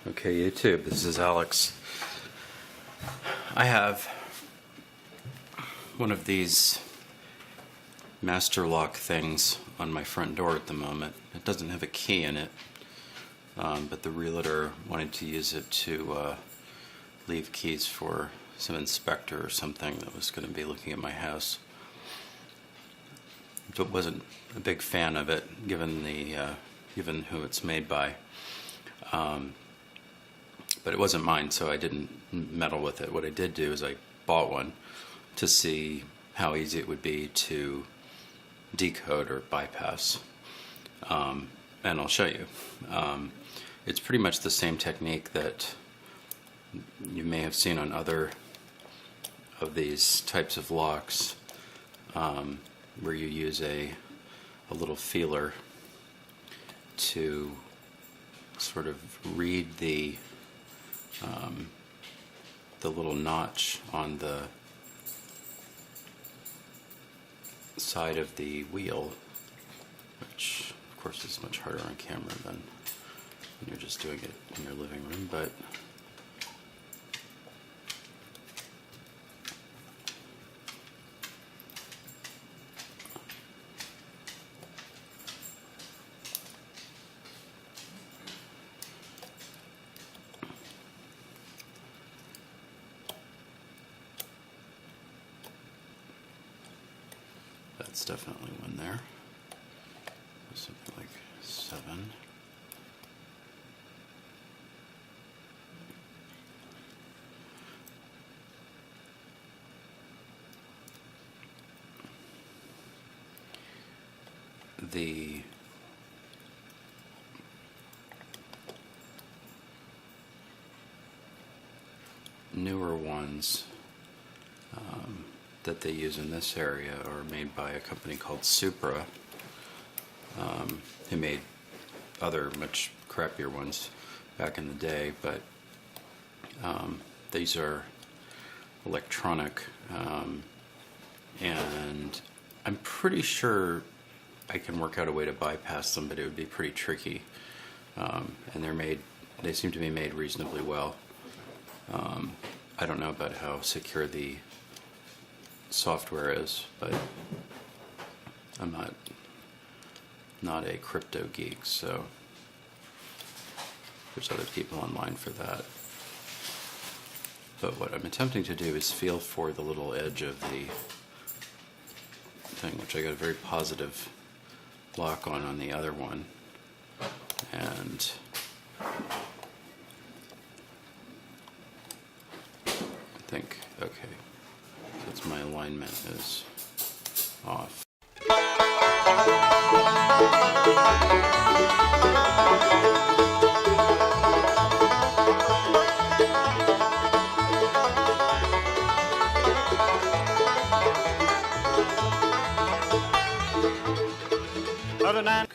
Okay, YouTube, this is Alex. I have one of these master lock things on my front door at the moment. It doesn't have a key in it, but the realtor wanted to use it to leave keys for some inspector or something that was going to be looking at my house. But wasn't a big fan of it, given who it's made by. But it wasn't mine, so I didn't meddle with it. What I did do is I bought one to see how easy it would be to decode or bypass. And I'll show you. It's pretty much the same technique that you may have seen on other of these types of locks, where you use a little feeler to sort of read the little notch on the side of the wheel, which of course is much harder on camera than when you're just doing it in your living room, but that's definitely one there. Something like 7. The newer ones that they use in this area are made by a company called Supra, who made other much crappier ones back in the day, but these are electronic, and I'm pretty sure I can work out a way to bypass them, but it would be pretty tricky. And they seem to be made reasonably well. I don't know about how secure the software is, but I'm not a crypto geek, so there's other people online for that. But what I'm attempting to do is feel for the little edge of the thing, which I got a very positive lock on the other one, and I think, okay, that's my alignment is off. Okay.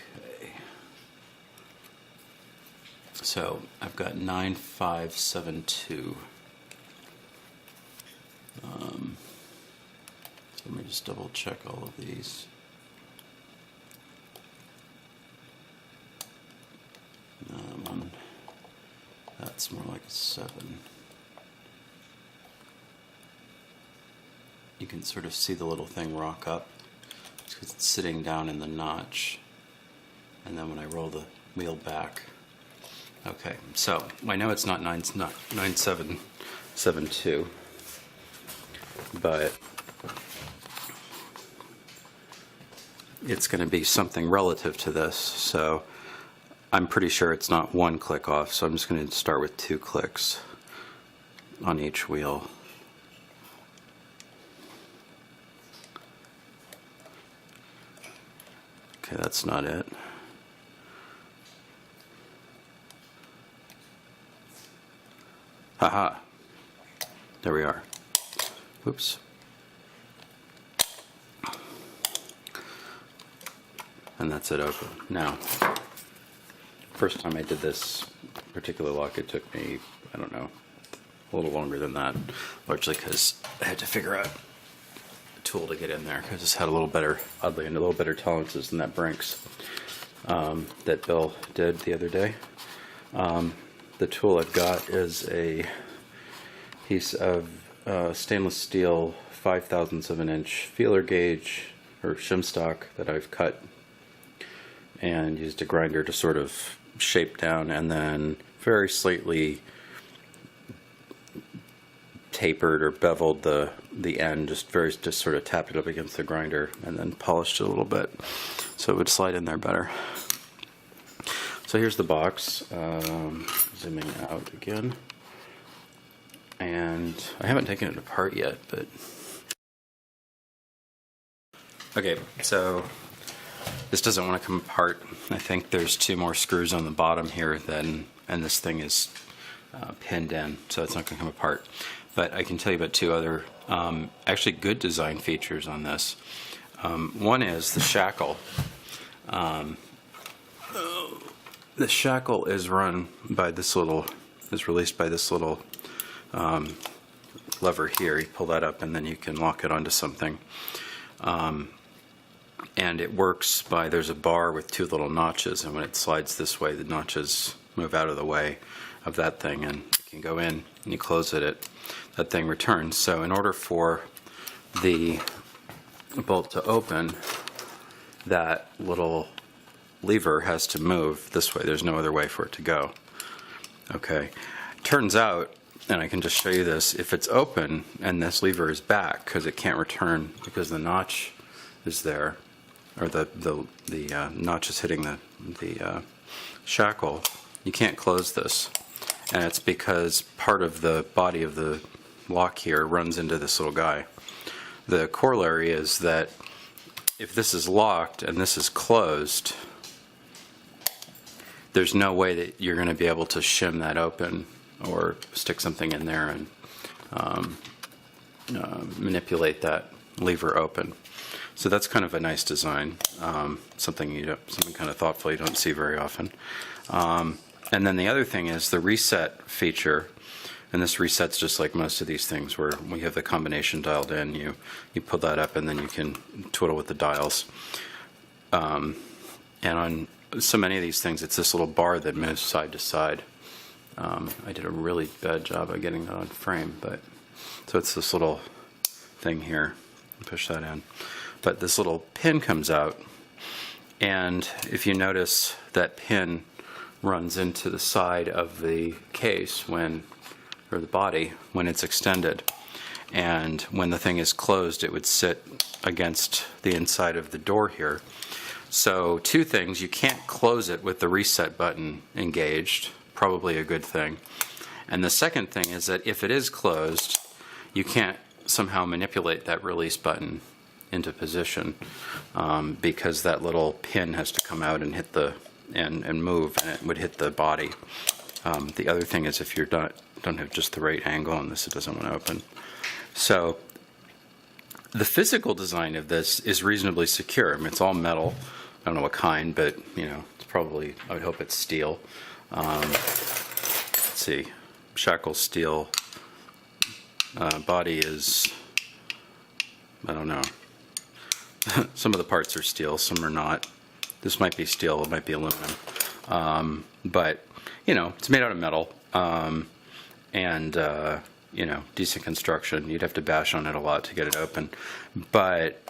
So I've got 9572. So let me just double check all of these. That's more like a 7. You can sort of see the little thing rock up because it's sitting down in the notch, and then when I roll the wheel back. Okay, so I know it's not 9772, but it's going to be something relative to this, so I'm pretty sure it's not one click off, so I'm just going to start with 2 clicks on each wheel. Okay, that's not it. Haha. There we are. Oops. And that's it open. Now, first time I did this particular lock, it took me, I don't know, a little longer than that, largely because I had to figure out a tool to get in there, because this had a little better, oddly, a little better tolerances than that Brinks that Bill did the other day. the tool I've got is a piece of stainless steel 5/1000 of an inch feeler gauge or shim stock that I've cut and used a grinder to sort of shape down, and then very slightly tapered or beveled the end, just sort of tapped it up against the grinder and then polished it a little bit so it would slide in there better. So here's the box, zooming out again, and I haven't taken it apart yet, but okay, so this doesn't want to come apart. I think there's 2 more screws on the bottom here and this thing is pinned in, so it's not going to come apart. But I can tell you about 2 other actually good design features on this. One is the shackle. The shackle is run by this little, is released by this little lever here. You pull that up and then you can lock it onto something. And it works by, there's a bar with 2 little notches, and when it slides this way, the notches move out of the way of that thing, and you can go in and you close it, that thing returns. So in order for the bolt to open, that little lever has to move this way. There's no other way for it to go. Okay. Turns out, and I can just show you this, if it's open and this lever is back because it can't return because the notch is there, or the notch is hitting the shackle, you can't close this. And it's because part of the body of the lock here runs into this little guy. The corollary is that if this is locked and this is closed, there's no way that you're going to be able to shim that open or stick something in there and manipulate that lever open. So that's kind of a nice design, something kind of thoughtful you don't see very often. And then the other thing is the reset feature, and this resets just like most of these things where we have the combination dialed in. You pull that up and then you can twiddle with the dials. And on so many of these things, it's this little bar that moves side to side. I did a really bad job of getting that on frame, but so it's this little thing here. Push that in. But this little pin comes out, and if you notice, that pin runs into the side of the case or the body when it's extended. And when the thing is closed, it would sit against the inside of the door here. So 2 things: you can't close it with the reset button engaged, probably a good thing. And the second thing is that if it is closed, you can't somehow manipulate that release button into position because that little pin has to come out and hit and move, and it would hit the body. The other thing is if you don't have just the right angle on this, it doesn't want to open. So the physical design of this is reasonably secure. I mean, it's all metal. I don't know what kind, but it's probably, I would hope it's steel. Let's see, shackle steel. Body is, I don't know. Some of the parts are steel, some are not. This might be steel, it might be aluminum. But, it's made out of metal. And decent construction. You'd have to bash on it a lot to get it open. But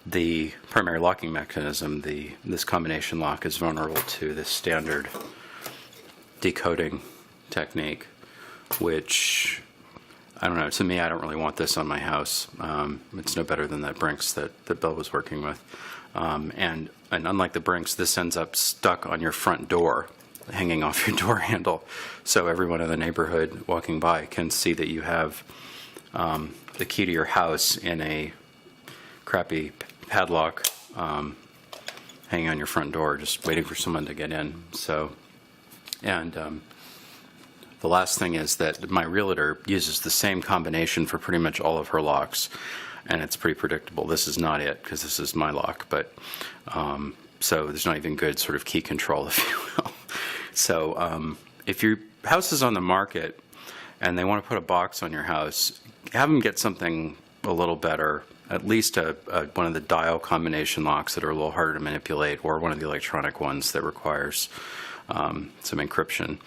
the primary locking mechanism, this combination lock, is vulnerable to this standard decoding technique, which, I don't know, to me, I don't really want this on my house. It's no better than that Brinks that Bill was working with. And unlike the Brinks, this ends up stuck on your front door, hanging off your door handle. So everyone in the neighborhood walking by can see that you have the key to your house in a crappy padlock hanging on your front door, just waiting for someone to get in. So, and the last thing is that my realtor uses the same combination for pretty much all of her locks, and it's pretty predictable. This is not it, because this is my lock, but so there's not even good sort of key control, if you will. So if your house is on the market and they want to put a box on your house, have them get something a little better at least one of the dial combination locks that are a little harder to manipulate, or one of the electronic ones that requires some encryption.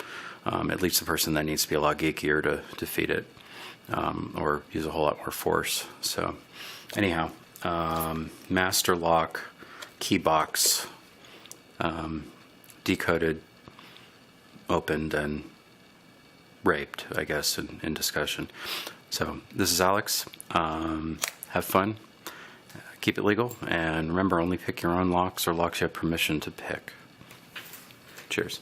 At least the person that needs to be a lot geekier to defeat it, or use a whole lot more force. So anyhow, master lock, key box, decoded, opened, and raped, I guess, in discussion. So this is Alex. Have fun, keep it legal, and remember, only pick your own locks or locks you have permission to pick. Cheers.